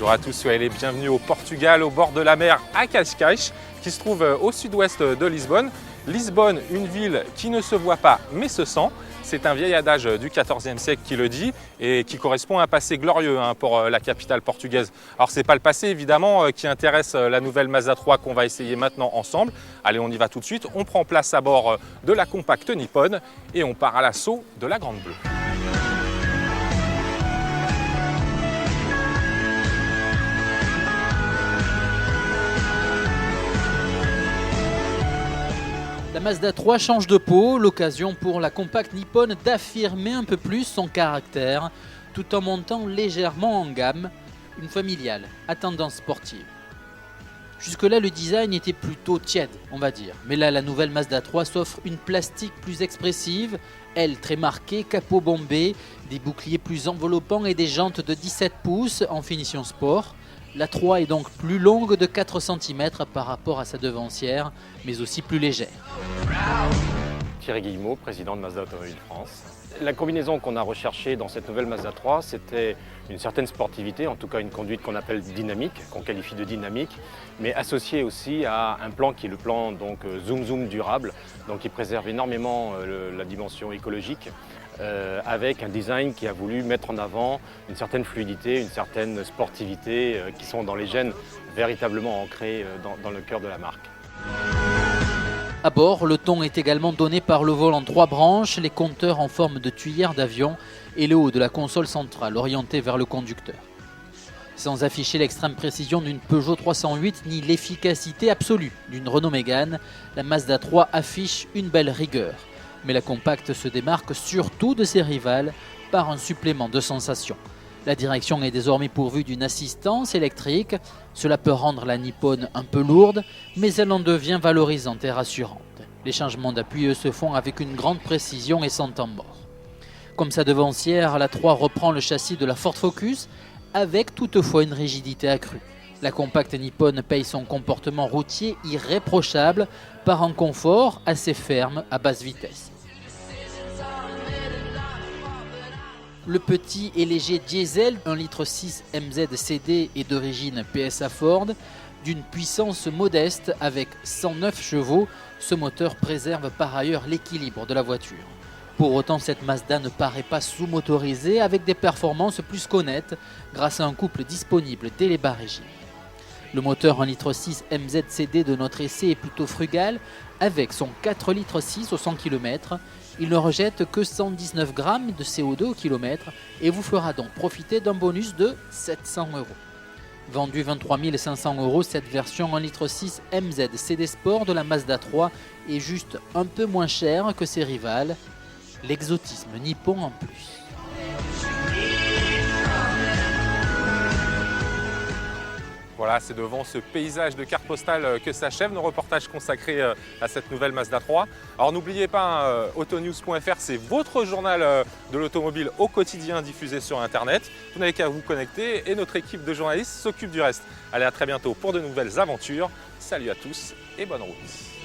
Bonjour à tous, soyez les bienvenus au Portugal, au bord de la mer à Cascais, qui se trouve au sud-ouest de Lisbonne. Lisbonne, une ville qui ne se voit pas mais se sent. C'est un vieil adage du XIVe siècle qui le dit et qui correspond à un passé glorieux pour la capitale portugaise. Alors ce n'est pas le passé évidemment qui intéresse la nouvelle Mazda 3 qu'on va essayer maintenant ensemble. Allez, on y va tout de suite, on prend place à bord de la compacte Nippon et on part à l'assaut de la Grande Bleue. La Mazda 3 change de peau, l'occasion pour la compacte Nippon d'affirmer un peu plus son caractère, tout en montant légèrement en gamme, une familiale à tendance sportive. Jusque-là, le design était plutôt tiède, on va dire. Mais là, la nouvelle Mazda 3 s'offre une plastique plus expressive, aile très marquée, capot bombé, des boucliers plus enveloppants et des jantes de 17 pouces en finition sport. La 3 est donc plus longue de 4 cm par rapport à sa devancière, mais aussi plus légère. Thierry Guillemot, président de Mazda Automobile France. La combinaison qu'on a recherchée dans cette nouvelle Mazda 3, c'était une certaine sportivité, en tout cas une conduite qu'on appelle dynamique, qu'on qualifie de dynamique, mais associée aussi à un plan qui est le plan donc, Zoom Zoom durable, donc qui préserve énormément la dimension écologique, avec un design qui a voulu mettre en avant une certaine fluidité, une certaine sportivité qui sont dans les gènes véritablement ancrés dans le cœur de la marque. À bord, le ton est également donné par le volant 3 branches, les compteurs en forme de tuyère d'avion et le haut de la console centrale orienté vers le conducteur. Sans afficher l'extrême précision d'une Peugeot 308 ni l'efficacité absolue d'une Renault Mégane, la Mazda 3 affiche une belle rigueur. Mais la compacte se démarque surtout de ses rivales par un supplément de sensation. La direction est désormais pourvue d'une assistance électrique. Cela peut rendre la Nippon un peu lourde, mais elle en devient valorisante et rassurante. Les changements d'appui se font avec une grande précision et sans temps mort. Comme sa devancière, la 3 reprend le châssis de la Ford Focus, avec toutefois une rigidité accrue. La compacte Nippon paye son comportement routier irréprochable par un confort assez ferme à basse vitesse. Le petit et léger diesel 1,6 litre MZ-CD est d'origine PSA Ford, d'une puissance modeste avec 109 chevaux. Ce moteur préserve par ailleurs l'équilibre de la voiture. Pour autant, cette Mazda ne paraît pas sous-motorisée avec des performances plus qu'honnêtes grâce à un couple disponible dès les bas régimes. Le moteur 1,6 litre MZ-CD de notre essai est plutôt frugal avec son 4,6 litres au 100 km. Il ne rejette que 119 grammes de CO2 au kilomètre et vous fera donc profiter d'un bonus de 700 €. Vendu 23 500 €, cette version 1,6 litre MZ CD Sport de la Mazda 3 est juste un peu moins chère que ses rivales. L'exotisme nippon en plus. Voilà, c'est devant ce paysage de carte postale que s'achève nos reportages consacrés à cette nouvelle Mazda 3. Alors n'oubliez pas, autonews.fr, c'est votre journal de l'automobile au quotidien diffusé sur Internet. Vous n'avez qu'à vous connecter et notre équipe de journalistes s'occupe du reste. Allez, à très bientôt pour de nouvelles aventures. Salut à tous et bonne route.